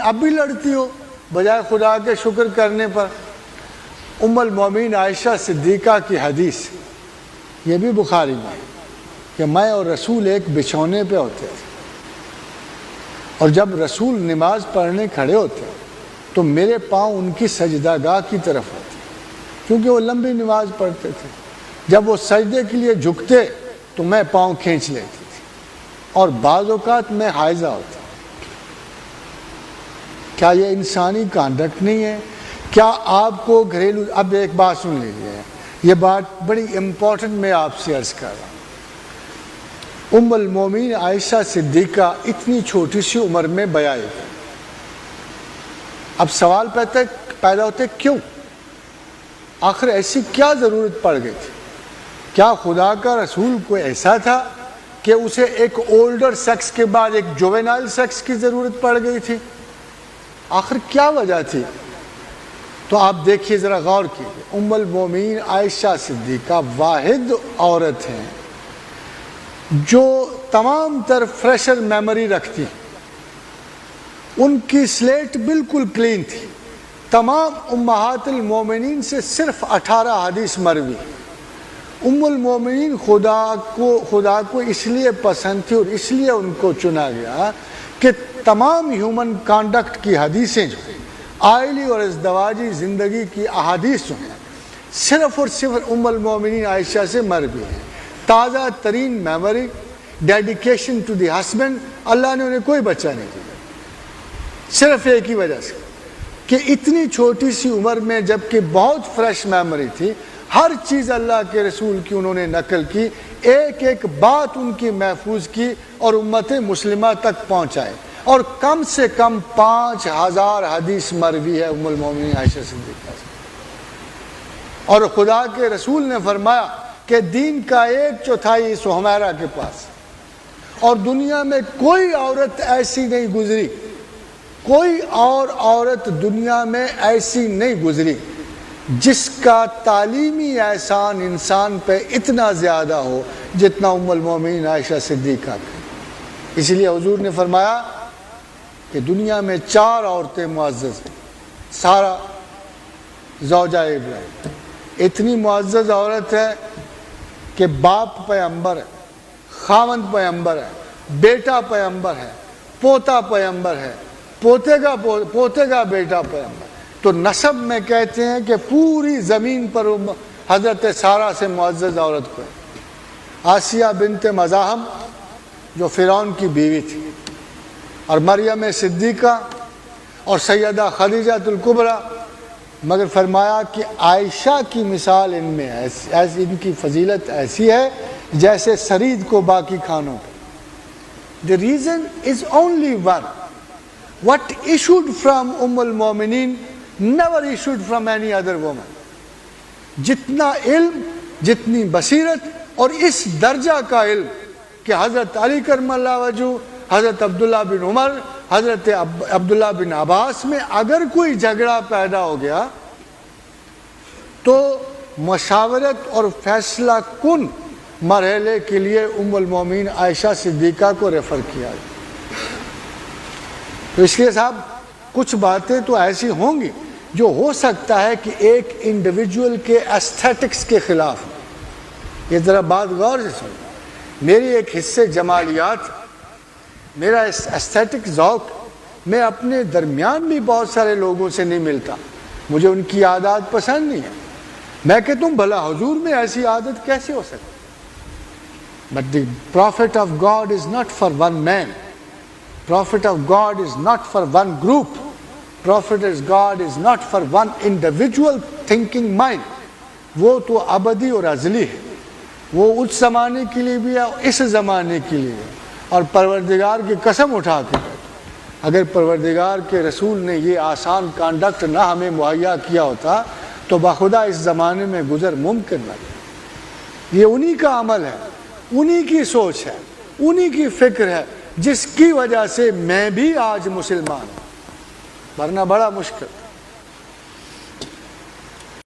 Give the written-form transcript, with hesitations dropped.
اب بھی لڑتی ہو بجائے خدا کے شکر کرنے پر۔ ام المومنین عائشہ صدیقہ کی حدیث یہ بھی بخاری میں ہے کہ میں اور رسول ایک بچھونے پہ ہوتے تھے، اور جب رسول نماز پڑھنے کھڑے ہوتے تو میرے پاؤں ان کی سجدہ گاہ کی طرف ہوتے، کیونکہ وہ لمبی نماز پڑھتے تھے۔ جب وہ سجدے کے لیے جھکتے تو میں پاؤں کھینچ لیتی تھی، اور بعض اوقات میں حائضہ ہوتا۔ کیا یہ انسانی کانڈکٹ نہیں ہے؟ کیا آپ کو گھریلو، اب ایک بات سن لیجیے، یہ بات بڑی امپورٹنٹ میں آپ سے عرض کر رہا ہوں۔ ام المومنین عائشہ صدیقہ اتنی چھوٹی سی عمر میں بیاہ ہوئی۔ اب سوال پیدا ہوتے کیوں؟ آخر ایسی کیا ضرورت پڑ گئی تھی؟ کیا خدا کا رسول کوئی ایسا تھا کہ اسے ایک اولڈر سیکس کے بعد ایک جوینائل سیکس کی ضرورت پڑ گئی تھی؟ آخر کیا وجہ تھی؟ تو آپ دیکھیے، ذرا غور کیجیے۔ ام المومنین عائشہ صدیقہ واحد عورت ہیں جو تمام تر فریشر میموری رکھتی، ان کی سلیٹ بالکل کلین تھی۔ تمام امہات المومنین سے صرف 18 حدیث مروی۔ ام المومنین خدا کو اس لیے پسند تھی اور اس لیے ان کو چنا گیا کہ تمام ہیومن کانڈکٹ کی حدیثیں جو ہیں، آئلی اور ازدواجی زندگی کی احادیث جو ہیں، صرف اور صرف ام المومنین عائشہ سے مروی ہیں۔ تازہ ترین memory, dedication to the husband, اللہ نے انہیں کوئی بچہ نہیں دیا، صرف ایک ہی وجہ سے کہ اتنی چھوٹی سی عمر میں جبکہ بہت فریش میموری تھی، ہر چیز اللہ کے رسول کی انہوں نے نقل کی، ایک ایک بات ان کی محفوظ کی اور امت مسلمہ تک پہنچائے، اور کم سے کم 5000 حدیث مروی ہے ام المومنین عائشہ صدیقہ سے۔ اور خدا کے رسول نے فرمایا کہ دین کا 1/4 اس حمیرہ کے پاس، اور دنیا میں کوئی عورت ایسی نہیں گزری، کوئی اور عورت دنیا میں ایسی نہیں گزری جس کا تعلیمی احسان انسان پہ اتنا زیادہ ہو جتنا ام المومنین عائشہ صدیقہ کا۔ اس لیے حضور نے فرمایا کہ دنیا میں 4 عورتیں معزز ہیں۔ سارا زوجہ ابراہیم اتنی معزز عورت ہے کہ باپ پیغمبر ہے، خاوند پیغمبر ہے، بیٹا پیغمبر ہے، پوتا پیغمبر ہے، پوتے کا بیٹا پیغمبر۔ تو نسب میں کہتے ہیں کہ پوری زمین پر حضرت سارہ سے معزز عورت کو ہے۔ آسیہ بنت مزاحم جو فرعون کی بیوی تھی، اور مریم صدیقہ اور سیدہ خدیجہ الکبریٰ، مگر فرمایا کہ عائشہ کی مثال ان میں ایسی ان کی فضیلت ایسی ہے جیسے سرید کو باقی کھانوں پر۔ The reason is only one. What issued from المومنین never issued from any other woman. جتنا علم، جتنی بصیرت اور اس درجہ کا علم کہ حضرت علی کرم اللہ وجہہ، حضرت عبداللہ بن عمر، حضرت عبداللہ بن عباس میں اگر کوئی جھگڑا پیدا ہو گیا تو مشاورت اور فیصلہ کن مرحلے کے لیے ام المومنین عائشہ صدیقہ کو ریفر کیا گیا۔ تو اس لیے صاحب کچھ باتیں تو ایسی ہوں گی جو ہو سکتا ہے کہ ایک انڈیویجول کے ایستھیٹکس کے خلاف، یہ ذرا بات غور سے سنو۔ میری ایک حصے جمالیات، میرا ایستھیٹک ذوق، میں اپنے درمیان بھی بہت سارے لوگوں سے نہیں ملتا، مجھے ان کی عادات پسند نہیں ہے۔ میں کہتا ہوں بھلا حضور میں ایسی عادت کیسے ہو سکتی؟ But the prophet of God is not for one man. Prophet of God is not for one group. Prophet of God is not for one individual thinking mind. وہ تو ابدی اور ازلی ہے، وہ اس زمانے کے لیے بھی ہے، اس زمانے کے لیے ہے۔ اور پروردگار کی قسم اٹھا کے اگر پروردگار کے رسول نے یہ آسان کانڈکٹ نہ ہمیں مہیا کیا ہوتا تو بخدا اس زمانے میں گزر ممکن نہ تھا۔ یہ انہی کا عمل ہے، انہی کی سوچ ہے، انہی کی فکر ہے جس کی وجہ سے میں بھی آج مسلمان ہوں، ورنہ بڑا مشکل۔